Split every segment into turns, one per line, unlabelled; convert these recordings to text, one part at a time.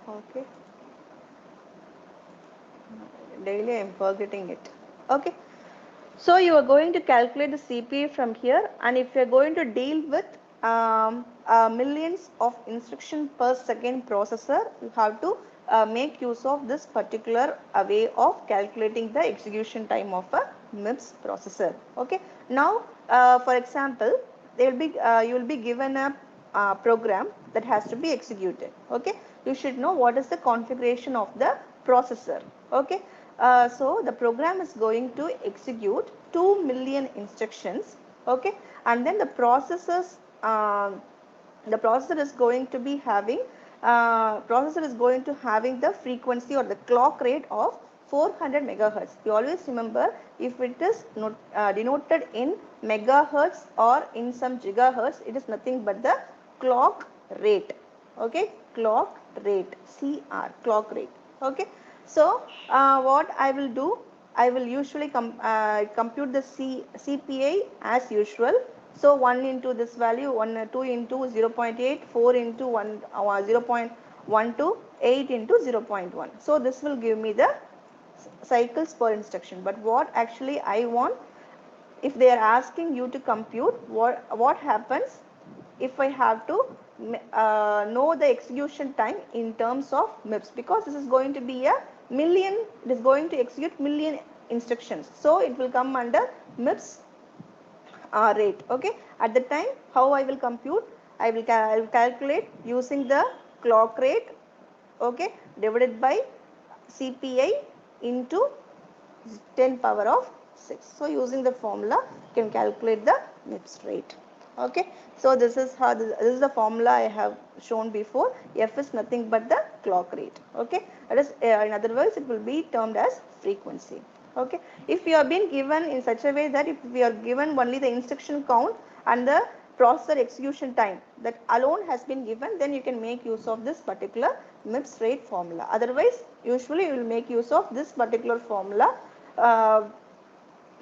Okay, daily I'm forgetting it. Okay, so you are going to calculate the CPA from here, and if you are going to deal with millions of instruction per second processor, you have to make use of this particular way of calculating the execution time of a MIPS processor. Okay. Now, for example, you will be given a program that has to be executed. Okay. You should know what is the configuration of the processor. Okay. So the program is going to execute 2 million instructions. Okay. And then the processor is going to be having the frequency or the clock rate of 400 megahertz. You always remember, if it is denoted in megahertz or in some gigahertz, it is nothing but the clock rate. Okay, clock rate, CR, clock rate. Okay, so what I will do, I will usually compute the CPI as usual. So 1 into this value, 2 into 0 0.8, 4 into 0 0.12, 8 into 0 0.1. So this will give me the cycles per instruction. But what actually I want, if they are asking you to compute, what happens if I have to know the execution time in terms of MIPS, because this is going to be a million, it is going to execute million instructions. So it will come under MIPS rate. Okay, at the time how I will compute, I will calculate using the clock rate, okay, divided by CPI into 10 power of 6. So using the formula you can calculate the MIPS rate. Okay, so this is the formula I have shown before. F is nothing but the clock rate. Okay, that is in other words it will be termed as frequency. Okay, if you have been given in such a way that if we are given only the instruction count and the processor execution time, that alone has been given, then you can make use of this particular MIPS rate formula. Otherwise, usually you will make use of this particular formula uh,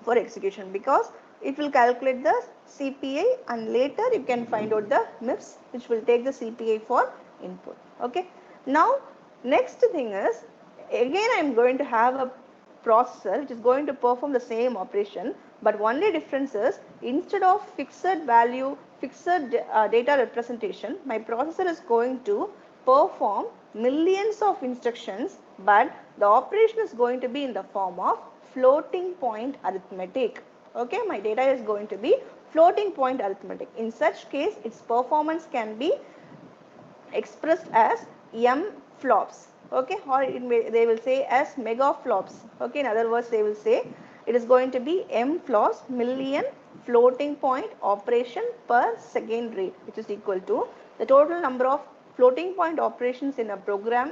for execution, because it will calculate the CPI and later you can find out the MIPS, which will take the CPI for input. Okay. Now, next thing is, again I am going to have a processor which is going to perform the same operation, but only difference is, instead of fixed value, fixed data representation, my processor is going to perform millions of instructions, but the operation is going to be in the form of floating point arithmetic. Okay, my data is going to be floating point arithmetic. In such case, its performance can be expressed as M flops. Okay, or they will say as mega flops. Okay, in other words, they will say it is going to be M flops, million floating point operation per second rate, which is equal to the total number of floating point operations in a program,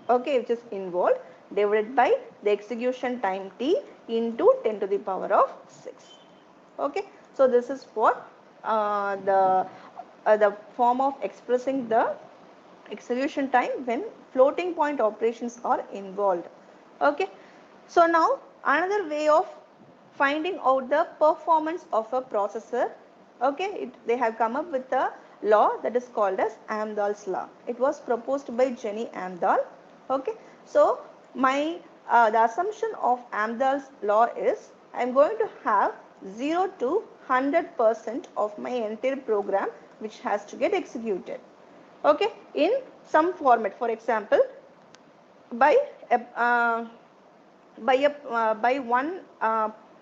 okay, which is involved, divided by the execution time t into 10 to the power of 6. Okay, so this is for the form of expressing the execution time when floating point operations are involved. Okay, so now another way of finding out the performance of a processor, okay, they have come up with a law that is called as Amdahl's law. It was proposed by Jenny Amdahl. Okay, so my the assumption of Amdahl's law is, I am going to have 0 to 100% of my entire program which has to get executed, okay, in some format. For example, by a, by one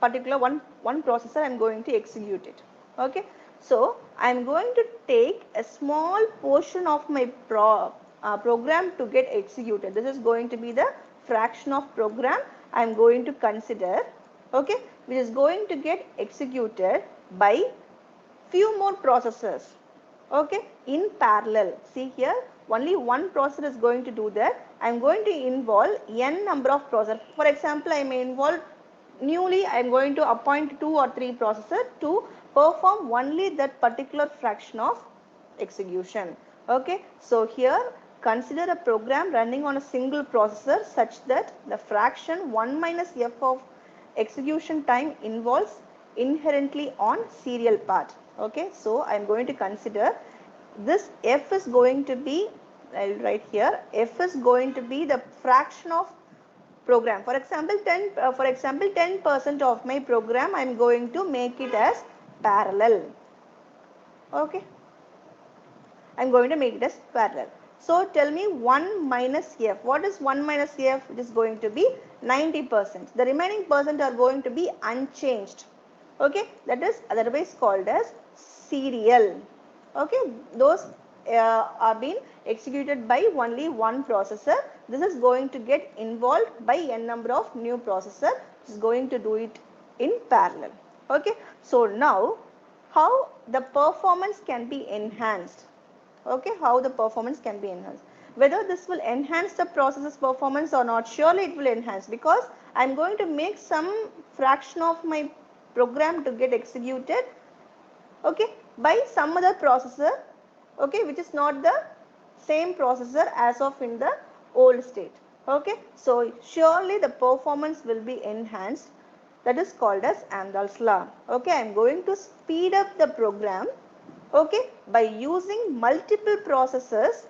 particular one processor, I am going to execute it. Okay, so I am going to take a small portion of my program to get executed. This is going to be the fraction of program I am going to consider, okay, which is going to get executed by few more processors, okay, in parallel. See here, only one processor is going to do that. I am going to involve n number of processors. For example, I may involve newly, I am going to appoint 2 or 3 processors to perform only that particular fraction of execution. Okay, so here consider a program running on a single processor such that the fraction 1 minus f of execution time involves inherently on serial part. Okay, so I am going to consider this f is going to be I'll write here. F is going to be the fraction of program. For example, 10% of my program I am going to make it as parallel. Okay. I am going to make it as parallel. So tell me 1 minus F. What is 1 minus F? It is going to be 90%. The remaining percent are going to be unchanged. Okay. That is otherwise called as serial. Okay. Those are being executed by only one processor. This is going to get involved by n number of new processor. Which is going to do it in parallel. Okay. So now how the performance can be enhanced. Okay, how the performance can be enhanced. Whether this will enhance the processor's performance or not, surely it will enhance, because I am going to make some fraction of my program to get executed, okay, by some other processor, okay, which is not the same processor as of in the old state. Okay, so surely the performance will be enhanced. That is called as Amdahl's law. Okay, I am going to speed up the program, okay, by using multiple processors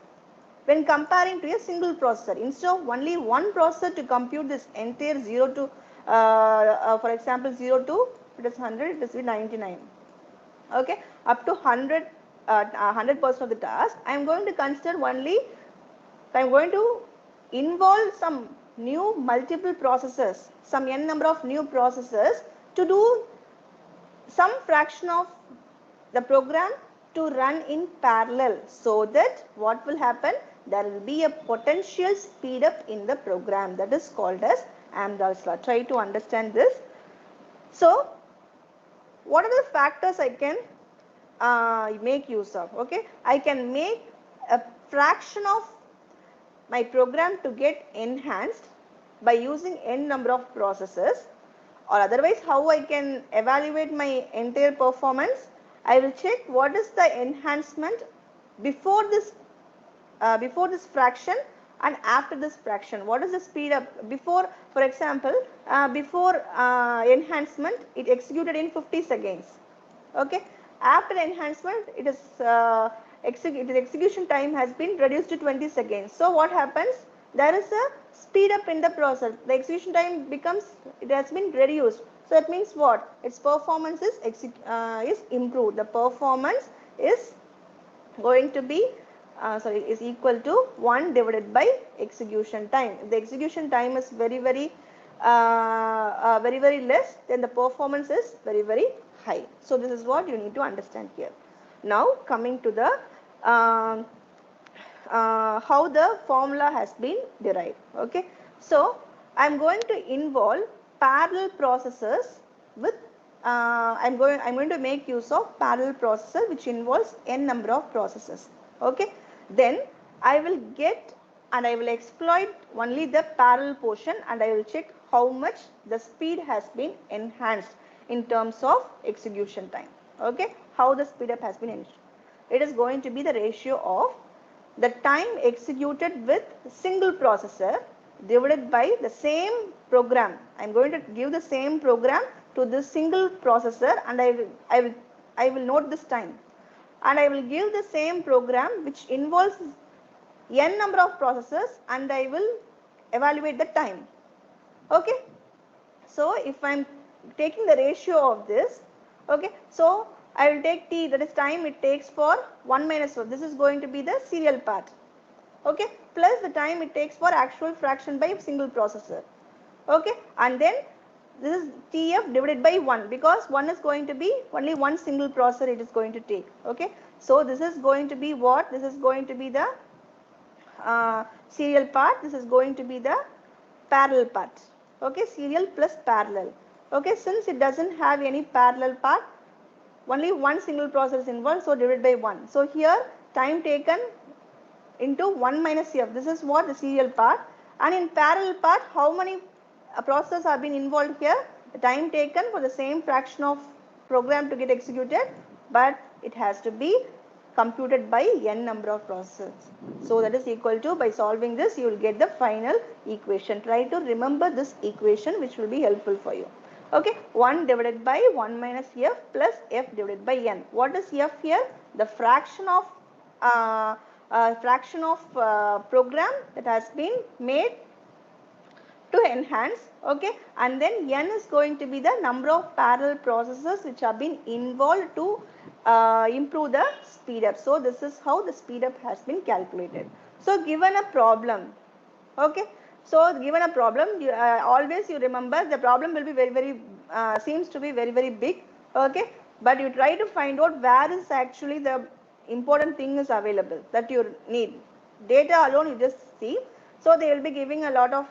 when comparing to a single processor. Instead of only one processor to compute this entire 0 to for example 0 to, it is 100, it is 99, okay, up to 100% of the task, I am going to consider only, I am going to involve some new multiple processors, some n number of new processors to do some fraction of the program to run in parallel, so that what will happen, there will be a potential speed up in the program. That is called as Amdahl's law. Try to understand this. So what are the factors I can make use of? Okay, I can make a fraction of my program to get enhanced by using n number of processors, or otherwise how I can evaluate my entire performance. I will check what is the enhancement before this fraction and after this fraction. What is the speed up before? For example, before enhancement it executed in 50 seconds. Okay, after enhancement it is execution time has been reduced to 20 seconds. So what happens? There is a speed up in the process. The execution time becomes, it has been reduced. So that means what? Its performance is improved. The performance is going to be is equal to 1 divided by execution time. If the execution time is very very less, then the performance is very high. So this is what you need to understand here. Now coming to the how the formula has been derived. Okay, so I am going to involve parallel processors with I'm going to make use of parallel processor which involves n number of processors. Okay, then I will get and I will exploit only the parallel portion, and I will check how much the speed has been enhanced in terms of execution time. Okay, how the speed up has been enhanced. It is going to be the ratio of the time executed with single processor divided by the same program. I am going to give the same program to this single processor, and I will note this time, and I will give the same program which involves n number of processors, and I will evaluate the time. Okay, so if I am taking the ratio of this, okay, so I will take t, that is time it takes for 1 minus 4. This is going to be the serial part. Okay, plus the time it takes for actual fraction by single processor. Okay, and then this is TF divided by 1, because 1 is going to be only one single processor it is going to take. Okay, so this is going to be what? This is going to be the serial part. This is going to be the parallel part. Okay, serial plus parallel. Okay, since it doesn't have any parallel part, only one single processor is involved, so divided by 1. So here time taken into 1 minus f. This is what the serial part. And in parallel part, how many processors have been involved here? The time taken for the same fraction of program to get executed, but it has to be computed by n number of processors. So that is equal to, by solving this, you will get the final equation. Try to remember this equation, which will be helpful for you. Okay, 1 divided by 1 minus f plus f divided by n. What is f here? The fraction of fraction of program that has been made to enhance, okay, and then n is going to be the number of parallel processes which have been involved to improve the speed up. So this is how the speed up has been calculated. So given a problem, okay, so given a problem, you, always you remember the problem will be very seems to be very big, okay, but you try to find out where is actually the important thing is available that you need. Data alone you just see. So they will be giving a lot of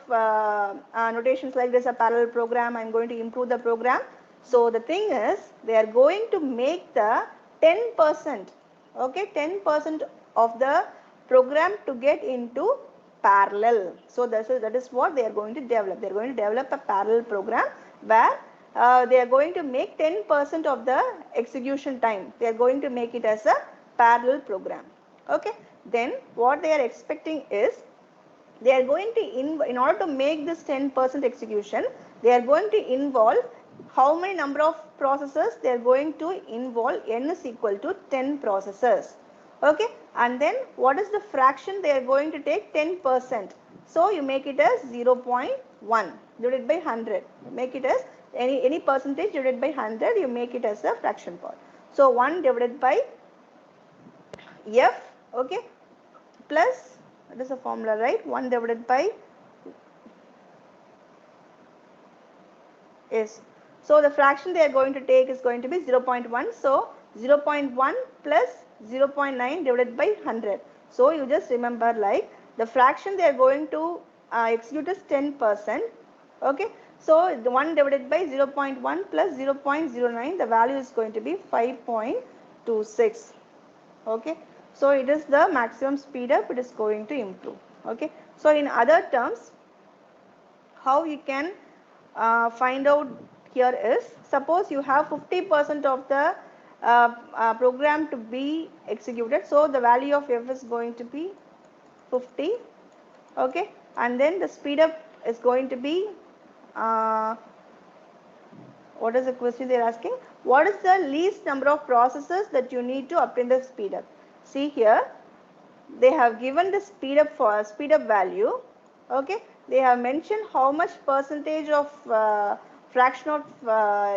notations like this: a parallel program, I'm going to improve the program. So the thing is, they are going to make the 10%, okay, 10% of the program to get into parallel. So that is what they are going to develop. They are going to develop a parallel program where they are going to make 10% of the execution time. They are going to make it as a parallel program. Okay. Then what they are expecting is, they are going to, in order to make this 10% execution, they are going to involve how many number of processes they are going to involve. N is equal to 10 processes. Okay, and then what is the fraction they are going to take? 10%. So you make it as 0.1 divided by 100. Make it as any percentage divided by 100. You make it as a fraction part. So 1 divided by f, okay, plus, that is a formula, right? 1 divided by is. So the fraction they are going to take is going to be 0.1. So 0.1 plus 0.9 divided by 100. So you just remember, like, the fraction they are going to execute is 10%. Okay. So the 1 divided by 0.1 plus 0.09, the value is going to be 5.26. Okay. So it is the maximum speed up it is going to improve. Okay. So in other terms, how you can find out here is, suppose you have 50% of the program to be executed. So the value of f is going to be 50. Okay. And then the speed up is going to be, what is the question they are asking? What is the least number of processes that you need to obtain the speed up? See here, they have given the speed up value. Okay, they have mentioned how much percentage of fraction of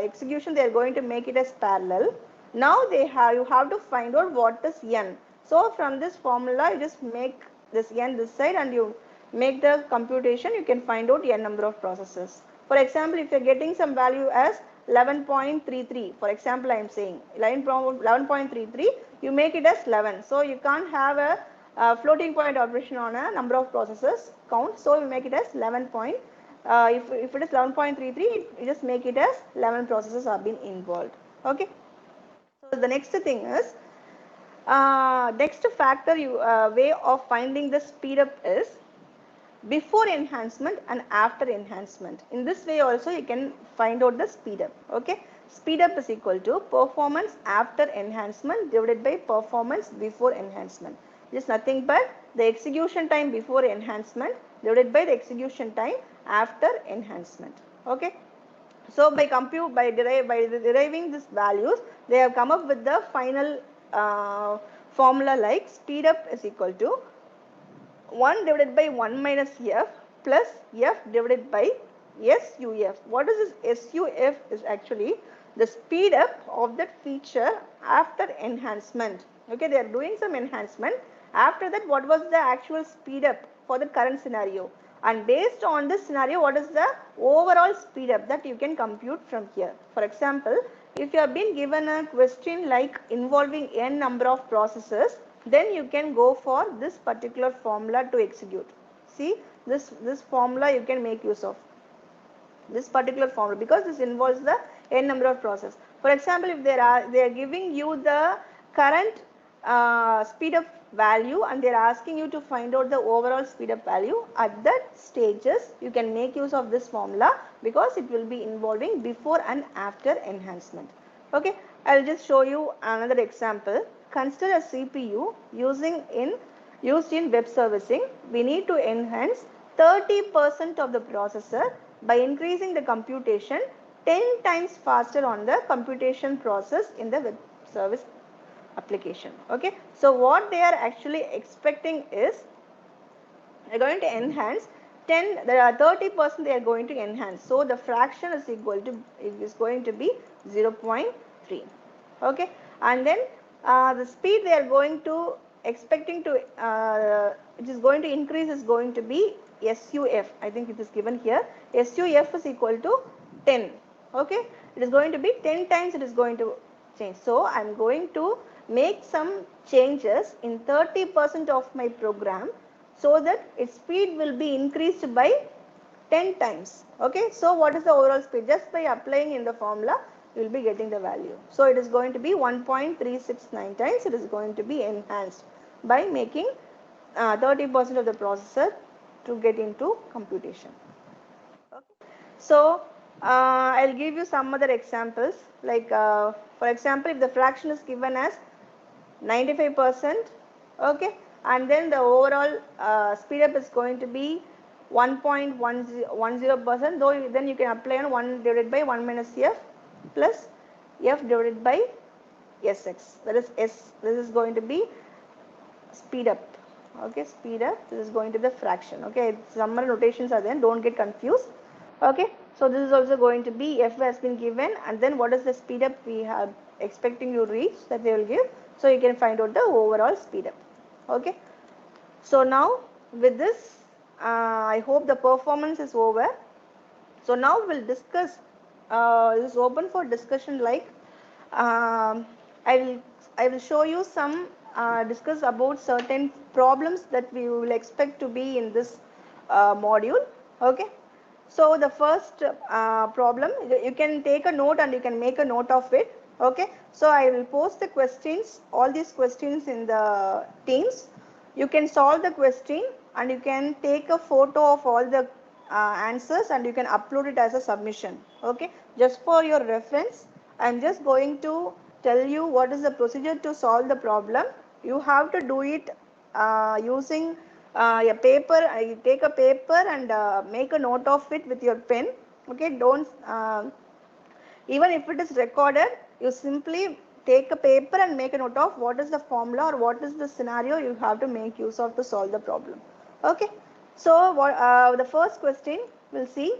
execution they are going to make it as parallel. Now you have to find out what is n. So from this formula, you just make this n this side and you make the computation. You can find out n number of processes. For example, if you are getting some value as 11.33, for example, I am saying 11.33, you make it as 11. So you can't have a floating point operation on a number of processes count. So you make it as 11 point. If it is 11.33, you just make it as 11 processes are being involved. Okay. So the next thing is, next factor way of finding the speed up is before enhancement and after enhancement. In this way also you can find out the speed up. Okay. Speed up is equal to performance after enhancement divided by performance before enhancement. It is nothing but the execution time before enhancement divided by the execution time after enhancement. Okay. So by deriving these values, they have come up with the final formula, like speed up is equal to 1 divided by 1 minus f plus f divided by SUF. What is this SUF? Is actually the speed up of that feature after enhancement. Okay, they are doing some enhancement. After that, what was the actual speed up for the current scenario? And based on this scenario, what is the overall speed up that you can compute from here? For example, if you have been given a question like involving n number of processes, then you can go for this particular formula to execute. See, this formula you can make use of. This particular formula, because this involves the n number of processes. For example, if they are giving you the current speed up value and they are asking you to find out the overall speed up value, at that stages you can make use of this formula, because it will be involving before and after enhancement. Okay, I will just show you another example. Consider a CPU used in web servicing. We need to enhance 30% of the processor by increasing the computation 10 times faster on the computation process in the web service application. Okay, so what they are actually expecting is they are going to enhance 10, there are 30% they are going to enhance. So the fraction is equal to, is going to be 0.3. Okay, and then the speed they are going to expecting to, it is going to increase, is going to be SUF. I think it is given here. SUF is equal to 10. Okay, it is going to be 10 times it is going to change. So I am going to make some changes in 30% of my program so that its speed will be increased by 10 times. Okay, so what is the overall speed? Just by applying in the formula, you will be getting the value. So it is going to be 1.369 times. It is going to be enhanced by making 30% of the processor to get into computation. Okay. So I'll give you some other examples. Like for example, if the fraction is given as 95%, okay, and then the overall speed up is going to be 1.10%, though then you can apply on 1 divided by 1 minus f plus f divided by sx, that is s, this is going to be speed up. Okay, speed up, this is going to be the fraction. Okay, some other notations are there, don't get confused. Okay, so this is also going to be f has been given, and then what is the speed up we have expecting you reach that they will give, so you can find out the overall speed up. Okay, so now with this I hope the performance is over. So now we'll discuss, this is open for discussion, like um, I will show you some discuss about certain problems that we will expect to be in this module. Okay, so the first problem, you can take a note and you can make a note of it. Okay, so I will post the questions, all these questions in the Teams. You can solve the question and you can take a photo of all the answers and you can upload it as a submission. Okay, just for your reference, I am just going to tell you what is the procedure to solve the problem. You have to do it using a paper. I take a paper and make a note of it with your pen. Okay, don't even if it is recorded, you simply take a paper and make a note of what is the formula or what is the scenario you have to make use of to solve the problem. Okay, so the first question we'll see.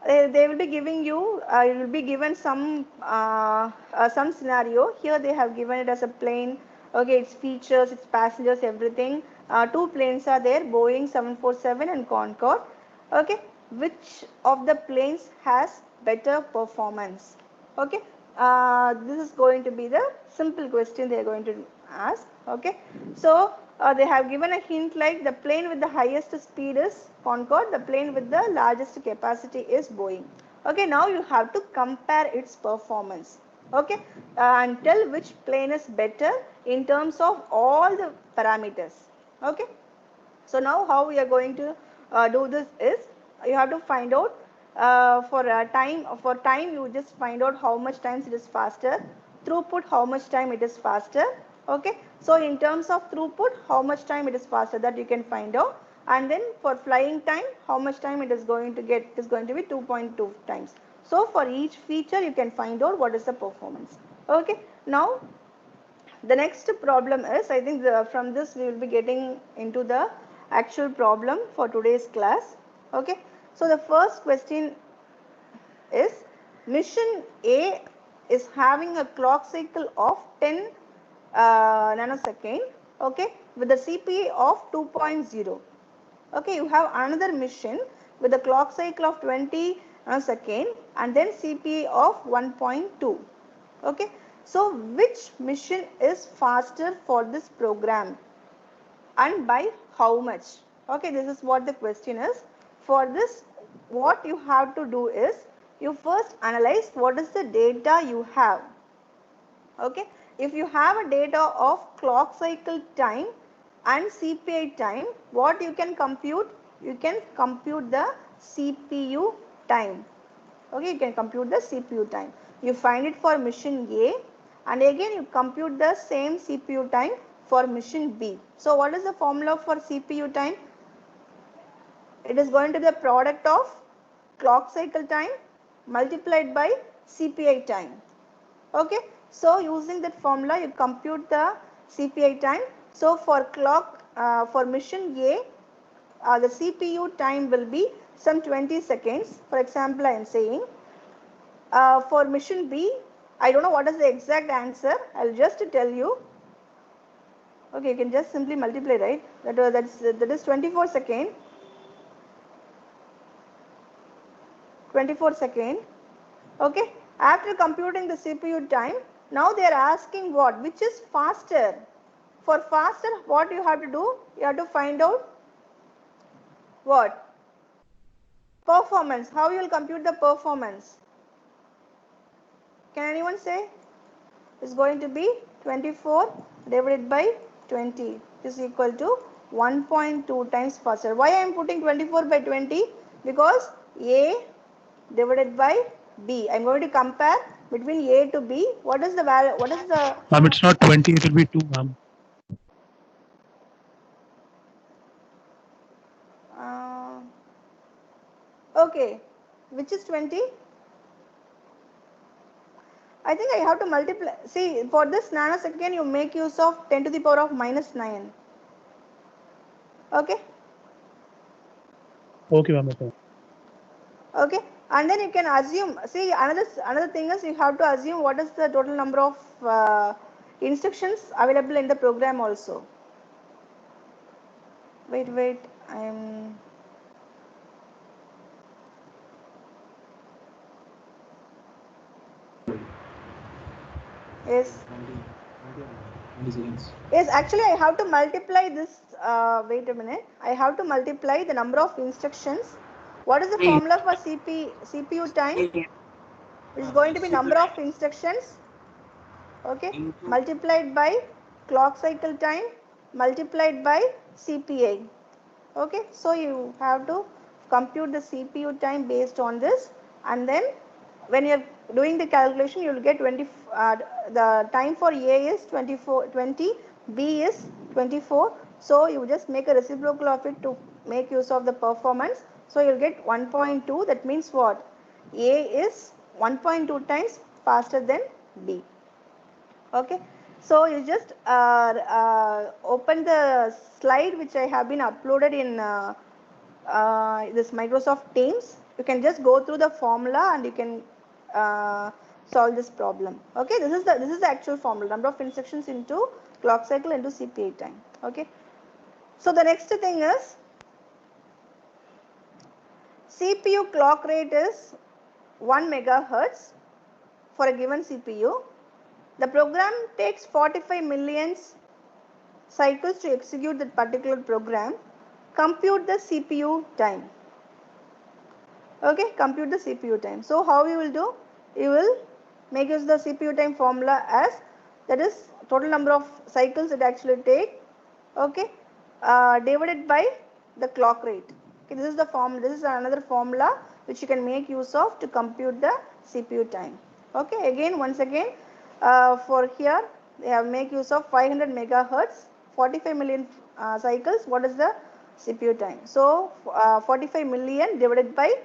They will be giving you, you will be given some scenario. Here they have given it as a plane. Okay, its features, its passengers, everything. Two planes are there, Boeing 747 and Concorde. Okay, which of the planes has better performance? Okay, this is going to be the simple question they are going to ask. Okay, so they have given a hint like the plane with the highest speed is Concorde, the plane with the largest capacity is Boeing. Okay, now you have to compare its performance. Okay, and tell which plane is better in terms of all the parameters. Okay, so now how we are going to do this is, you have to find out for time you just find out how much times it is faster, throughput how much time it is faster. Okay, so in terms of throughput how much time it is faster, that you can find out, and then for flying time how much time it is going to get, it is going to be 2.2 times. So for each feature you can find out what is the performance. Okay, now the next problem is, I think from this we will be getting into the actual problem for today's class. Okay, so the first question is, mission A is having a clock cycle of 10 nanosecond, okay, with the CPA of 2.0. Okay, you have another mission with a clock cycle of 20 nanosecond and then CPA of 1.2. Okay, so which mission is faster for this program and by how much? Okay, this is what the question is. For this, what you have to do is, you first analyze what is the data you have. Okay, if you have a data of clock cycle time and CPI time, what you can compute? You can compute the CPU time. Okay, you can compute the CPU time. You find it for mission A and again you compute the same CPU time for mission B. So what is the formula for CPU time? It is going to be the product of clock cycle time multiplied by CPI time. Okay, So using that formula, you compute the CPI time. So for clock, for mission A, the CPU time will be some 20 seconds. For example, I am saying for mission B, I don't know what is the exact answer. I'll just tell you. Okay, you can just simply multiply, right? That is 24 second. 24 second. Okay. After computing the CPU time, now they are asking what? Which is faster? For faster, what you have to do? You have to find out what? Performance. How you will compute the performance? Can anyone say? Is going to be 24 divided by 20 is equal to 1.2 times faster. Why I am putting 24 by 20? Because A divided by B. I am going to compare between A to B. What is the value? What is the?
It's not 20. It will be 2, ma'am.
Okay, which is 20? I think I have to multiply. See, for this nanosecond, you make use of 10 to the power of minus 9. Okay.
Okay, ma'am. Okay.
Okay, and then you can assume. See, another thing is you have to assume what is the total number of instructions available in the program also. Wait, I am. Yes.
20 seconds.
Yes, actually I have to multiply this. Wait a minute. I have to multiply the number of instructions. What is the formula for CPU time? It is going to be number of instructions. Okay, multiplied by clock cycle time multiplied by CPI. Okay, so you have to compute the CPU time based on this, and then when you are doing the calculation, you will get 20. The time for A is 20, B is 24. So you just make a reciprocal of it to make use of the performance. So you will get 1.2. That means what? A is 1.2 times faster than B. Okay, so you just open the slide which I have been uploaded in this Microsoft Teams. You can just go through the formula and you can solve this problem. Okay, this is the actual formula, number of instructions into clock cycle into CPI time. Okay, so the next thing is CPU clock rate is 1 megahertz for a given CPU. The program takes 45 million cycles to execute that particular program. Compute the CPU time. Okay, compute the CPU time. So how you will do? You will make use of the CPU time formula as, that is total number of cycles it actually take. Okay, divided by the clock rate. Okay, this is the form. This is another formula which you can make use of to compute the CPU time. Okay, again once again, for here they have make use of 500 megahertz, 45 million cycles. What is the CPU time? So 45 million divided by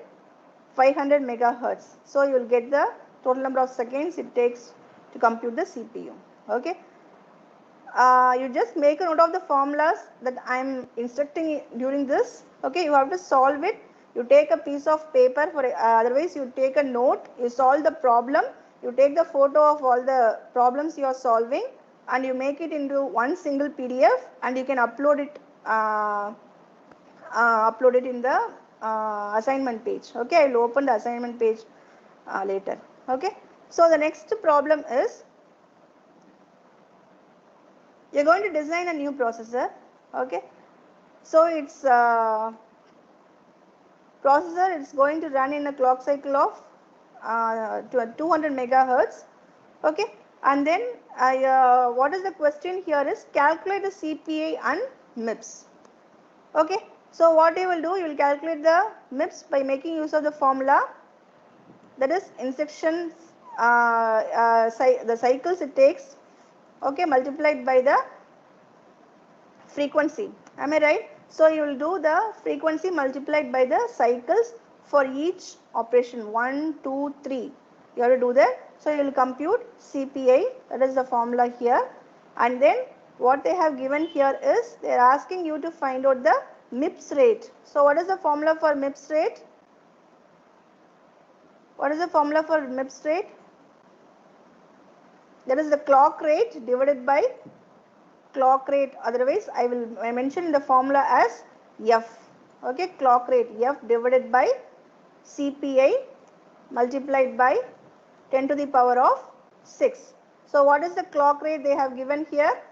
500 megahertz. So you will get the total number of seconds it takes to compute the CPU. Okay. You just make a note of the formulas that I am instructing during this. Okay, you have to solve it. You take a piece of paper, for otherwise you take a note, you solve the problem, you take the photo of all the problems you are solving and you make it into one single PDF and you can upload it in the assignment page. Okay, I will open the assignment page later. Okay, so the next problem is, you're going to design a new processor. Okay, so it's processor, it's going to run in a clock cycle of 200 megahertz. Okay, and then what is the question here is, calculate the CPI and MIPS. Okay, so what you will do, you will calculate the MIPS by making use of the formula, that is instructions, the cycles it takes, okay, multiplied by the frequency. Am I right? So you will do the frequency multiplied by the cycles for each operation. 1, 2, 3. You have to do that. So you will compute CPI, that is the formula here, and then what they have given here is they are asking you to find out the MIPS rate. So what is the formula for MIPS rate? What is the formula for MIPS rate? That is the clock rate divided by clock rate, otherwise I will mention the formula as F. Okay, clock rate F divided by CPI multiplied by 10 to the power of 6. So what is the clock rate they have given here?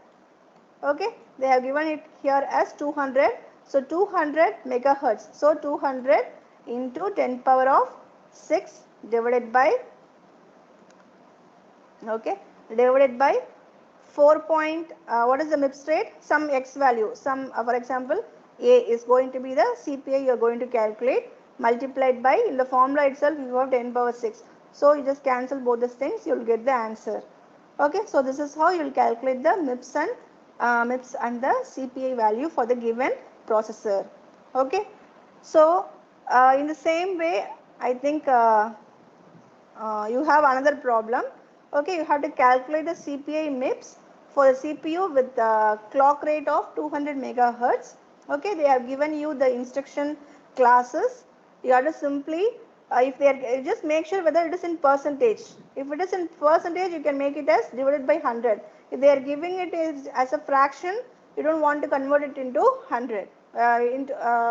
Okay, they have given it here as 200. So 200 megahertz. So 200 into 10 power of 6 divided by, okay, divided by 4 point, what is the MIPS rate? Some X value, some for example A is going to be the CPI you are going to calculate, multiplied by, in the formula itself you have 10 power 6. So you just cancel both these things, you will get the answer. Okay, so this is how you will calculate the MIPS and the CPI value for the given processor. Okay, so in the same way I think you have another problem. Okay, you have to calculate the CPI MIPS for the CPU with the clock rate of 200 megahertz. Okay, they have given you the instruction classes. You have to simply, if they are, just make sure whether it is in percentage. If it is in percentage, you can make it as divided by 100. If they are giving it as a fraction, you don't want to convert it into 100.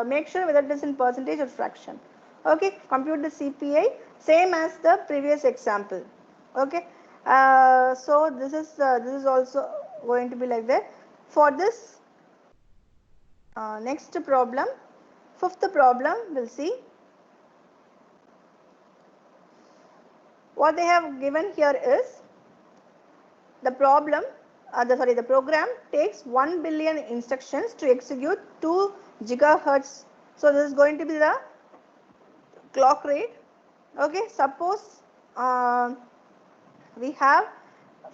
Make sure whether it is in percentage or fraction. Okay, compute the CPI same as the previous example. Okay, so this is also going to be like that. For this next problem, fifth problem, we'll see what they have given here is the problem. The program takes 1 billion instructions to execute 2 gigahertz. So this is going to be the clock rate. Okay, suppose we have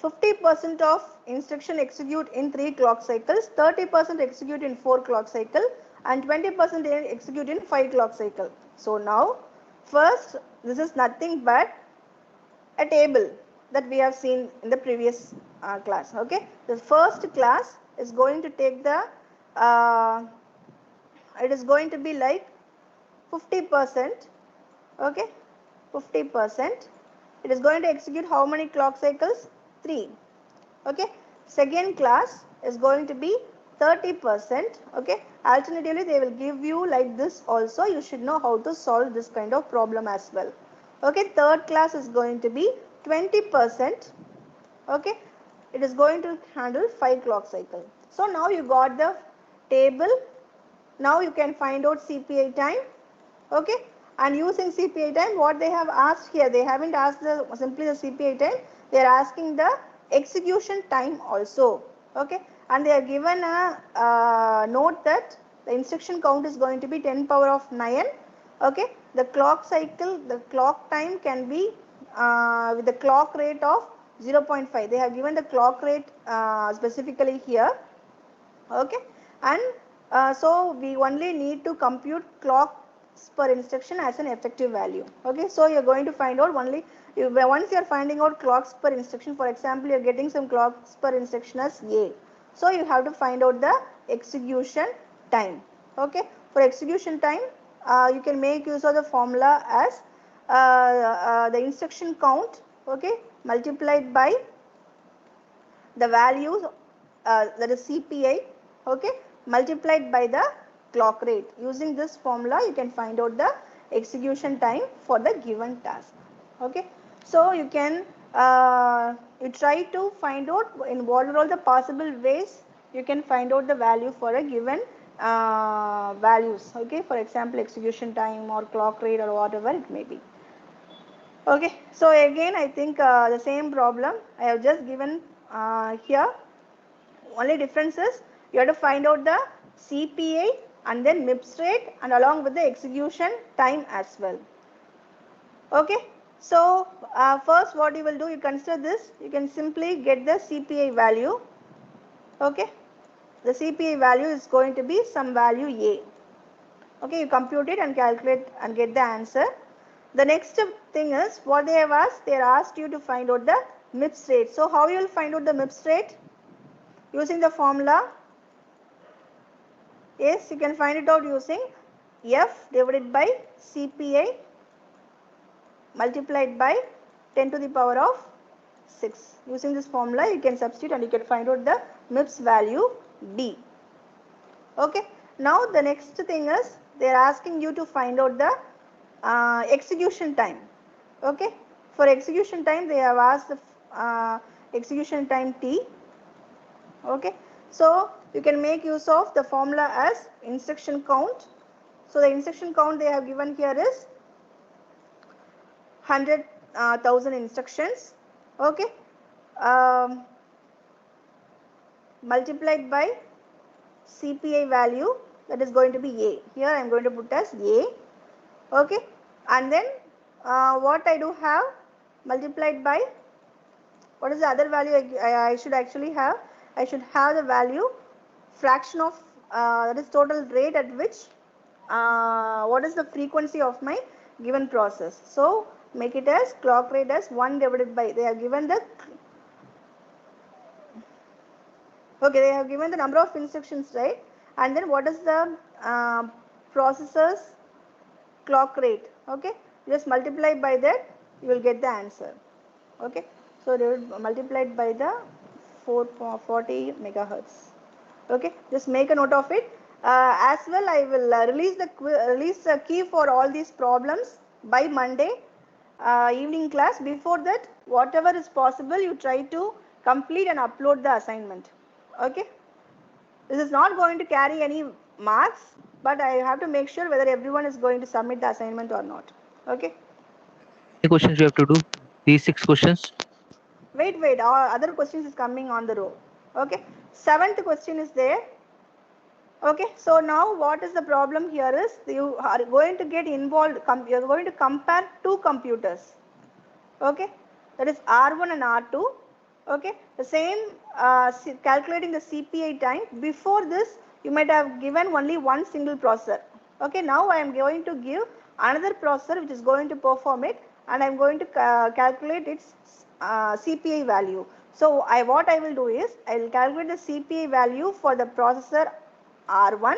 50% of instruction execute in 3 clock cycles, 30% execute in 4 clock cycle, and 20% execute in 5 clock cycle. So now first, this is nothing but a table that we have seen in the previous class. Okay, the first class is going to take the it is going to be like 50%. Okay, 50%. It is going to execute how many clock cycles? 3. Okay, second class is going to be 30%. Okay, alternatively they will give you like this also. You should know how to solve this kind of problem as well. Okay, third class is going to be 20%. Okay, it is going to handle 5 clock cycle. So now you got the table. Now you can find out CPI time. Okay, and using CPI time, what they have asked here, they haven't asked simply the CPI time, they are asking the execution time also. Okay, and they are given a note that the instruction count is going to be 10 power of 9. Okay, the clock cycle, the clock time can be with the clock rate of 0.5. They have given the clock rate specifically here. Okay, and so we only need to compute clock per instruction as an effective value. Okay, so you are going to find out only once you are finding out clocks per instruction. For example, you are getting some clocks per instruction as A. So you have to find out the execution time. Okay, for execution time, you can make use of the formula as the instruction count. Okay, multiplied by the values that is CPI. Okay, multiplied by the clock rate. Using this formula, you can find out the execution time for the given task. Okay, so you can you try to find out in what are all the possible ways you can find out the value for a given values. Okay, for example, execution time or clock rate or whatever it may be. Okay, so again I think the same problem I have just given here. Only difference is you have to find out the CPI and then MIPS rate and along with the execution time as well. Okay, so first what you will do, you consider this, you can simply get the CPI value. Okay, the CPI value is going to be some value A. Okay, you compute it and calculate and get the answer. The next thing is what they have asked. They asked you to find out the MIPS rate. So how you will find out the MIPS rate? Using the formula. Yes, you can find it out using F divided by CPI multiplied by 10 to the power of 6. Using this formula you can substitute and you can find out the MIPS value D. Okay. Now the next thing is they are asking you to find out the execution time. Okay. For execution time they have asked the execution time T. Okay. So you can make use of the formula as instruction count. So the instruction count they have given here is 100,000 instructions. Okay. Multiplied by CPI value, that is going to be A. Here I am going to put as A. Okay. And then what I do have multiplied by, what is the other value I should actually have? I should have the value fraction of that is total rate at which what is the frequency of my given process. So make it as clock rate as 1 divided by, they have given the, okay, they have given the number of instructions, right? And then what is the processor's clock rate? Okay, just multiply by that, you will get the answer. Okay, so they will multiply by the 440 megahertz. Okay, just make a note of it. As well, I will release the key for all these problems by Monday evening class. Before that, whatever is possible, you try to complete and upload the assignment. Okay, this is not going to carry any marks, but I have to make sure whether everyone is going to submit the assignment or not. Okay.
Any questions you have to do? These 6 questions.
Wait, other questions is coming on the row. Okay, 7th question is there. Okay, so now what is the problem here is you are going to get involved, you are going to compare two computers. Okay, that is R1 and R2. Okay, the same calculating the CPI time. Before this you might have given only one single processor. Okay, now I am going to give another processor which is going to perform it, and I am going to calculate its CPI value. So what I will do is I will calculate the CPI value for the processor R1,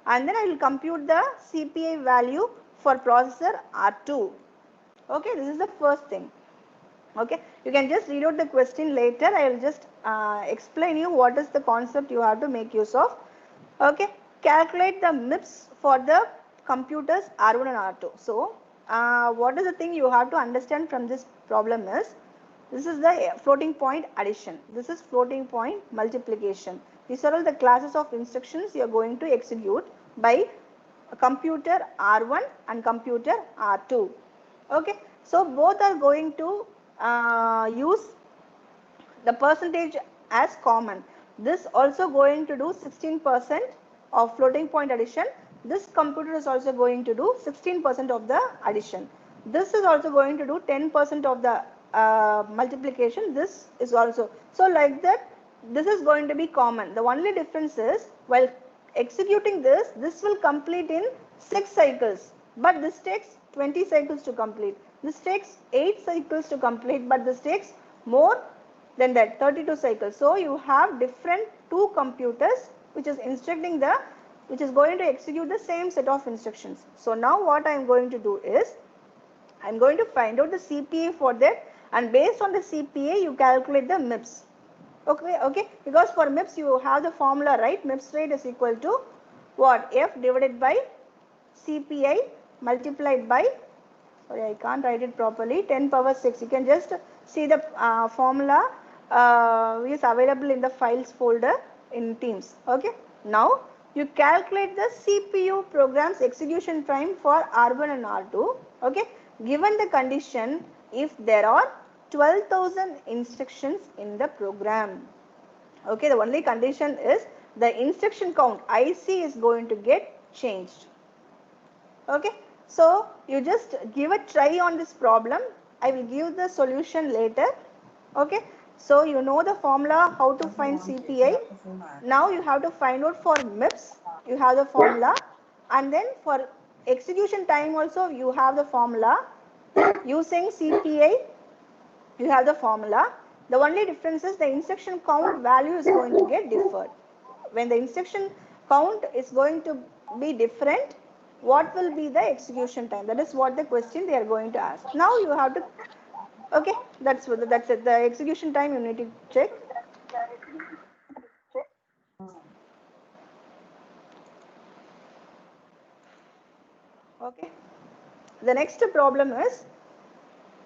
and then I will compute the CPI value for processor R2. Okay, this is the first thing. Okay, you can just read out the question later. I will just explain you what is the concept you have to make use of. Okay, calculate the MIPS for the computers R1 and R2. So what is the thing you have to understand from this problem is, this is the floating point addition, this is floating point multiplication. These are all the classes of instructions you are going to execute by computer R1 and computer R2. Okay, so both are going to use the percentage as common. This also going to do 16% of floating point addition. This computer is also going to do 16% of the addition. This is also going to do 10% of the multiplication. This is also, so like that, this is going to be common. The only difference is while executing this will complete in 6 cycles, but this takes 20 cycles to complete. This takes 8 cycles to complete, but this takes more than that, 32 cycles. So you have different two computers which is instructing the, which is going to execute the same set of instructions. So now what I am going to do is I am going to find out the CPA for that, and based on the CPA you calculate the MIPS. Okay, because for MIPS you have the formula, right? MIPS rate is equal to what? F divided by CPI multiplied by, sorry I can't write it properly, 10 power 6. You can just see the formula is available in the files folder in Teams. Okay, now you calculate the CPU programs execution time for R1 and R2. Okay, given the condition if there are 12,000 instructions in the program. Okay, the only condition is the instruction count IC is going to get changed. Okay, so you just give a try on this problem. I will give the solution later. Okay, so you know the formula how to find CPI. Now you have to find out for MIPS, you have the formula, and then for execution time also you have the formula. Using CPI, you have the formula. The only difference is the instruction count value is going to get differed. When the instruction count is going to be different, what will be the execution time? That is what the question they are going to ask. Now you have to, okay, that's it. The execution time you need to check. Okay. The next problem is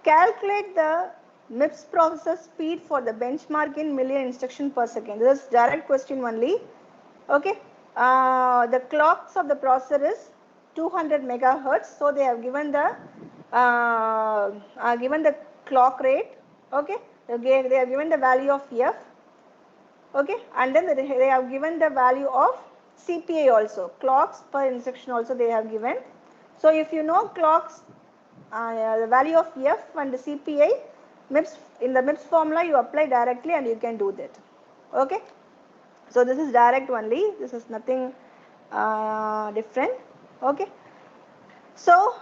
calculate the MIPS processor speed for the benchmark in million instruction per second. This is direct question only. Okay. The clocks of the processor is 200 megahertz. So they have given the clock rate. Okay. They have given the value of F. Okay. And then they have given the value of CPI also. Clocks per instruction also they have given. So if you know clocks, the value of F and the CPI, MIPS, in the MIPS formula you apply directly and you can do that. Okay. So this is direct only. This is nothing different. Okay. So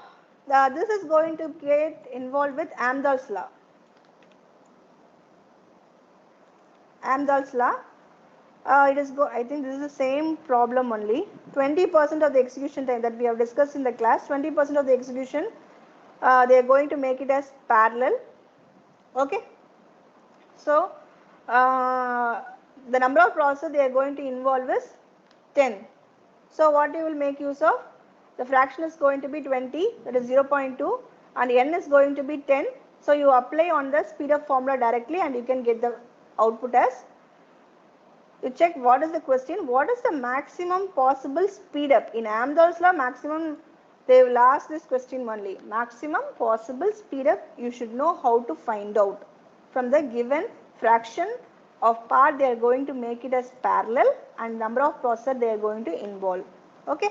this is going to get involved with Amdahl's law. Amdahl's law. I think this is the same problem only. 20% of the execution time that we have discussed in the class, 20% of the execution, they are going to make it as parallel. Okay. So the number of processors they are going to involve is 10. So what you will make use of? The fraction is going to be 20, that is 0.2, and n is going to be 10. So you apply on the speed up formula directly and you can get the output as, you check what is the question, what is the maximum possible speed up? In Amdahl's law, maximum, they will ask this question only. Maximum possible speed up, you should know how to find out. From the given fraction of part, they are going to make it as parallel and number of processors they are going to involve. Okay.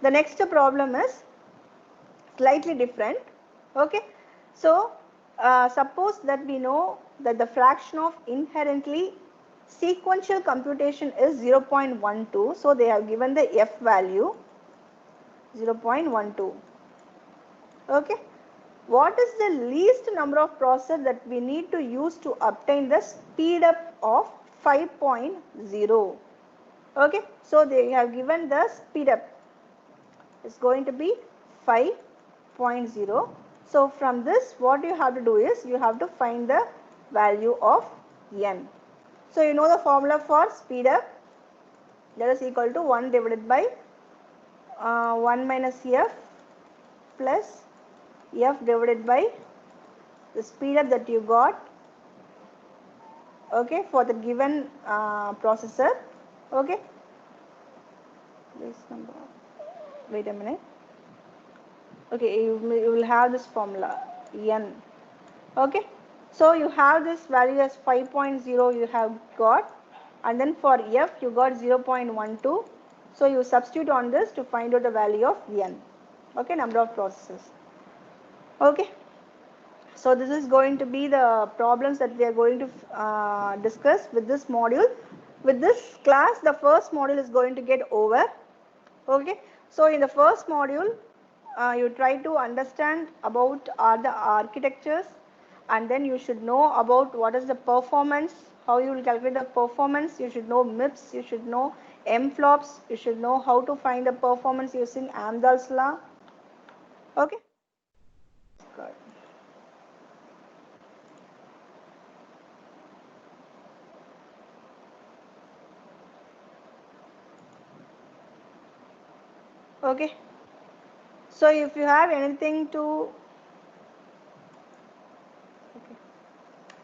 The next problem is slightly different. Okay. So suppose that we know that the fraction of inherently sequential computation is 0.12. So they have given the F value 0.12. Okay. What is the least number of processors that we need to use to obtain the speed up of 5.0? Okay. So they have given the speed up is going to be 5.0. So from this what you have to do is you have to find the value of n. So you know the formula for speed up, that is equal to 1 divided by 1 minus F plus F divided by the speed up that you got, okay, for the given processor. Okay. This number, wait a minute. Okay, you will have this formula n. Okay. So you have this value as 5.0 you have got, and then for F you got 0.12. So you substitute on this to find out the value of n. Okay, number of processes. Okay. So this is going to be the problems that we are going to discuss with this module. With this class, the first module is going to get over. Okay. So in the first module, you try to understand about the architectures, and then you should know about what is the performance, how you will calculate the performance. You should know MIPS, you should know MFLOPS, you should know how to find the performance using Amdahl's law. Okay. Good. Okay. So if you have anything to